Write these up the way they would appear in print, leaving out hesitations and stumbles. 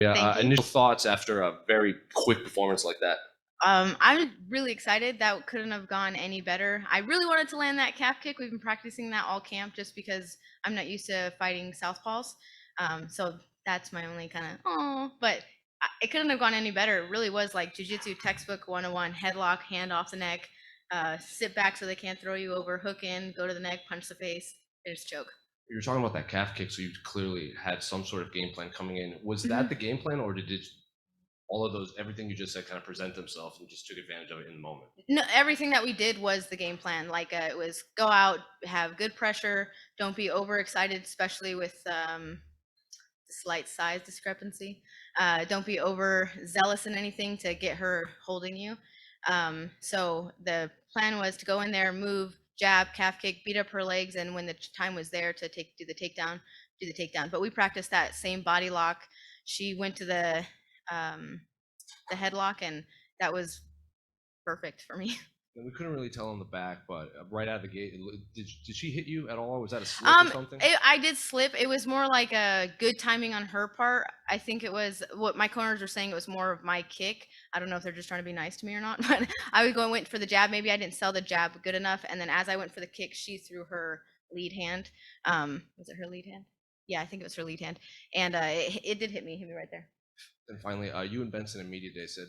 Yeah, initial thoughts after a very quick performance like that. I'm really excited. That couldn't have gone any better. I really wanted to land that calf kick. We've been practicing that all camp just because I'm not used to fighting southpaws. So that's my only kind of, but it couldn't have gone any better. It really was like jiu-jitsu textbook 101, headlock, hand off the neck, sit back so they can't throw you over, hook in, go to the neck, punch the face, finish choke. You were talking about that calf kick, so you clearly had some sort of game plan coming in. Was that the game plan, or did all of those, everything you just said, kind of present themselves and just took advantage of it in the moment? No, everything that we did was the game plan. Like it was go out, have good pressure, don't be overexcited, especially with the slight size discrepancy. Don't be overzealous in anything to get her holding you. So the plan was to go in there, move, jab, calf kick, beat up her legs, and when the time was there to do the takedown. But we practiced that same body lock. She went to the headlock, and that was perfect for me. And we couldn't really tell on the back, but right out of the gate, did she hit you at all? Was that a slip or something? I did slip. It was more like a good timing on her part. I think it was what my corners were saying. It was more of my kick. I don't know if they're just trying to be nice to me or not, but I went for the jab. Maybe I didn't sell the jab good enough. And then as I went for the kick, she threw her lead hand. Was it her lead hand? Yeah, I think it was her lead hand. And it did hit me right there. And finally, you and Benson in Media Day said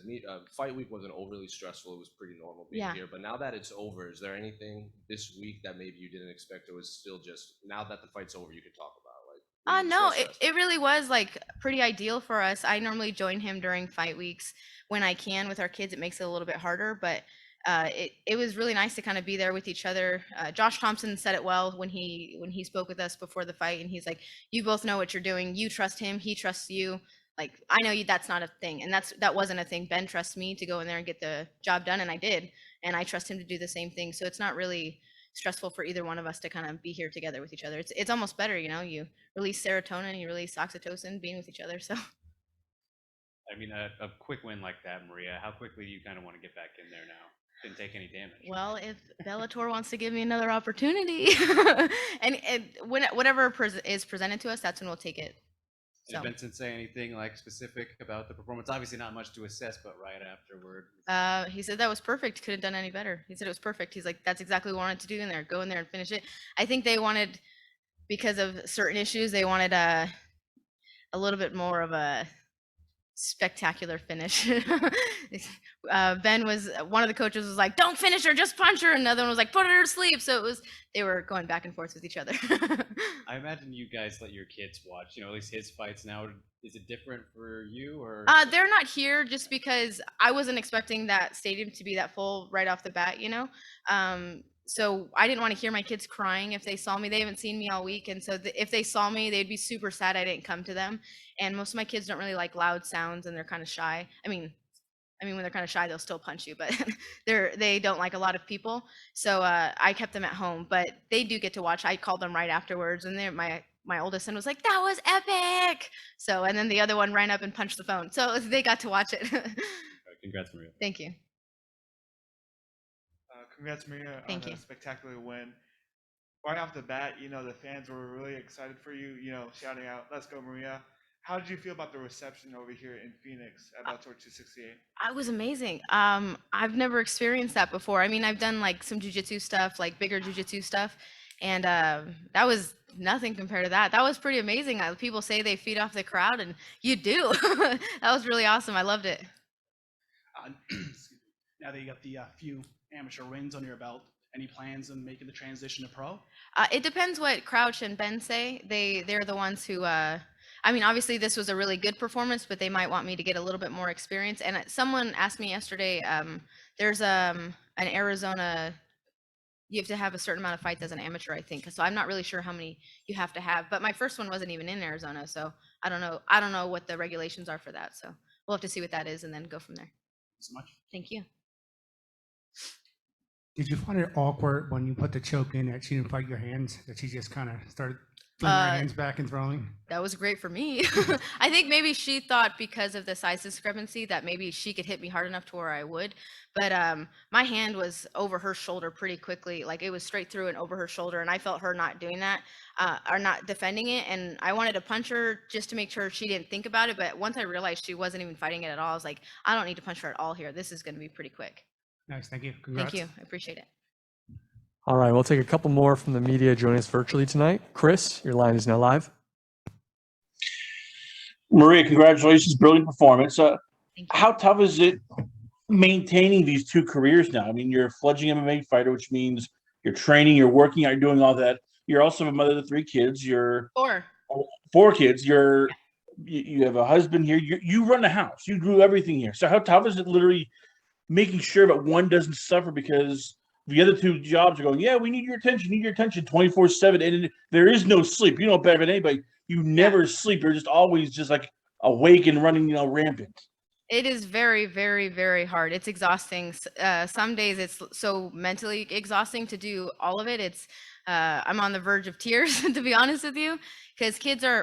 fight week wasn't overly stressful. It was pretty normal being here. But now that it's over, is there anything this week that maybe you didn't expect, or was still just now that the fight's over, you could talk about? Like, no, it really was like pretty ideal for us. I normally join him during fight weeks when I can with our kids. It makes it a little bit harder, but it was really nice to kind of be there with each other. Josh Thompson said it well when he spoke with us before the fight, and he's like, "You both know what you're doing. You trust him. He trusts you. Like, I know you, that's not a thing." And that wasn't a thing. Ben trusts me to go in there and get the job done, and I did. And I trust him to do the same thing. So it's not really stressful for either one of us to kind of be here together with each other. It's almost better, you release serotonin, you release oxytocin being with each other. So I mean, a quick win like that, Maria, how quickly do you kind of want to get back in there now? Didn't take any damage. Well, if Bellator wants to give me another opportunity, and whatever is presented to us, that's when we'll take it. So. Did Benson say anything like specific about the performance? Obviously not much to assess, but right afterward. He said that was perfect. Could have done any better. He said it was perfect. He's like, that's exactly what we wanted to do in there. Go in there and finish it. I think they wanted, because of certain issues, they wanted a little bit more of a spectacular finish. Ben was, one of the coaches was like, don't finish her, just punch her. Another one was like, put her to sleep. So they were going back and forth with each other. I imagine you guys let your kids watch, at least his fights now. Is it different for you, or? They're not here just because I wasn't expecting that stadium to be that full right off the bat, So I didn't want to hear my kids crying if they saw me. They haven't seen me all week. And so if they saw me, they'd be super sad I didn't come to them. And most of my kids don't really like loud sounds, and they're kind of shy. I mean, when they're kind of shy, they'll still punch you, but they don't like a lot of people. So I kept them at home, but they do get to watch. I called them right afterwards, and my oldest son was like, "That was epic!" So, and then the other one ran up and punched the phone. So they got to watch it. Congrats, Maria. Thank you. Congrats, Maria, Thank you. A spectacular win. Right off the bat, the fans were really excited for you, shouting out, "Let's go, Maria." How did you feel about the reception over here in Phoenix at Bellator 268? It was amazing. I've never experienced that before. I mean, I've done like some jiu-jitsu stuff, like bigger jiu-jitsu stuff, and that was nothing compared to that. That was pretty amazing. People say they feed off the crowd, and you do. That was really awesome. I loved it. Now that you got the few amateur wins on your belt, any plans on making the transition to pro? It depends what Crouch and Ben say. They're the ones who. I mean, obviously this was a really good performance, but they might want me to get a little bit more experience. And someone asked me yesterday, there's an Arizona, you have to have a certain amount of fights as an amateur, I think. So I'm not really sure how many you have to have, but my first one wasn't even in Arizona. So I don't know what the regulations are for that. So we'll have to see what that is and then go from there. Thanks so much. Thank you. Did you find it awkward when you put the choke in that she didn't fight your hands, that she just kind of started Putting her hands back and throwing. That was great for me. I think maybe she thought because of the size discrepancy that maybe she could hit me hard enough to where I would. But my hand was over her shoulder pretty quickly. Like it was straight through and over her shoulder. And I felt her not doing that or not defending it. And I wanted to punch her just to make sure she didn't think about it. But once I realized she wasn't even fighting it at all, I was like, I don't need to punch her at all here. This is going to be pretty quick. Nice. Thank you. Congrats. Thank you. I appreciate it. All right, we'll take a couple more from the media joining us virtually tonight. Chris, your line is now live. Maria, congratulations, brilliant performance. How tough is it maintaining these two careers now? I mean, you're a fledgling MMA fighter, which means you're training, you're working, you're doing all that. You're also a mother of 3 kids. You're four kids. You have a husband here. You run the house. You do everything here. So how tough is it literally making sure that one doesn't suffer because the other 2 jobs are going, yeah, we need your attention 24/7. And there is no sleep. You know better than anybody. You never sleep. You're just always just like awake and running, rampant. It is very, very, very hard. It's exhausting. Some days it's so mentally exhausting to do all of it. It's I'm on the verge of tears, to be honest with you, because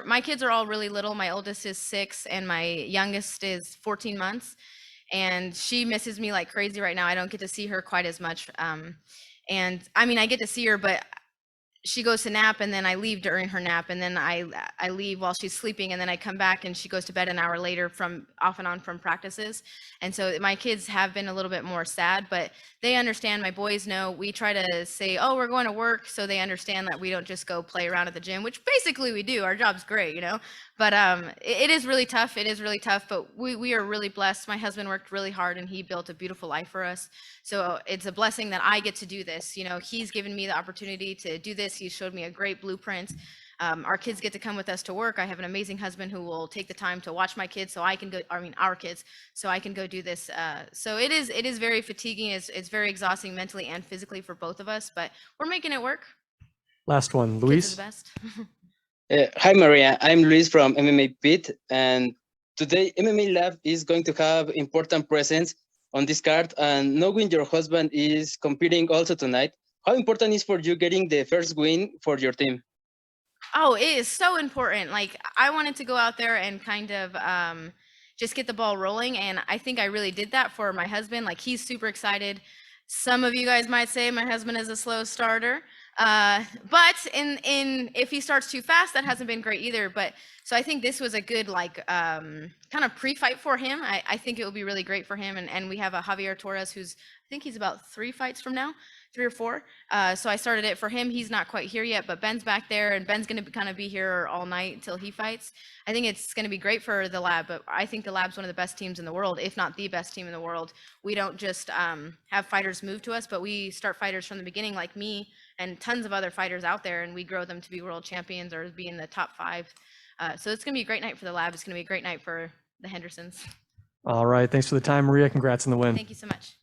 my kids are all really little. My oldest is 6 and my youngest is 14 months. And she misses me like crazy right now. I don't get to see her quite as much. And I mean, I get to see her, but she goes to nap and then I leave during her nap and then I leave while she's sleeping and then I come back and she goes to bed an hour later from off and on from practices. And so my kids have been a little bit more sad, but they understand. My boys know. We try to say, oh, we're going to work, so they understand that we don't just go play around at the gym, which basically we do. Our job's great, But it is really tough. It is really tough, but we are really blessed. My husband worked really hard and he built a beautiful life for us. So it's a blessing that I get to do this. He's given me the opportunity to do this. He showed me a great blueprint. Our kids get to come with us to work. I have an amazing husband who will take the time to watch my kids so I can go, our kids, so I can go do this. So it is very fatiguing. It's very exhausting mentally and physically for both of us, but we're making it work. Last one, Luis. Kids are the best. Hi, Maria. I'm Luis from MMA Pit, and today MMA Lab is going to have important presence on this card. And knowing your husband is competing also tonight, how important is for you getting the first win for your team? Oh, it is so important. Like I wanted to go out there and kind of just get the ball rolling, and I think I really did that for my husband. Like he's super excited. Some of you guys might say my husband is a slow starter. But if he starts too fast, that hasn't been great either. But so I think this was a good kind of pre-fight for him. I think it will be really great for him. And we have a Javier Torres who's, I think he's about 3 fights from now, 3 or 4. So I started it for him. He's not quite here yet, but Ben's back there, and Ben's going to kind of be here all night until he fights. I think it's going to be great for the Lab, but I think the Lab's one of the best teams in the world, if not the best team in the world. We don't just have fighters move to us, but we start fighters from the beginning, like me and tons of other fighters out there, and we grow them to be world champions or be in the top 5. So it's going to be a great night for the Lab. It's going to be a great night for the Hendersons. All right. Thanks for the time, Maria. Congrats on the win. Thank you so much.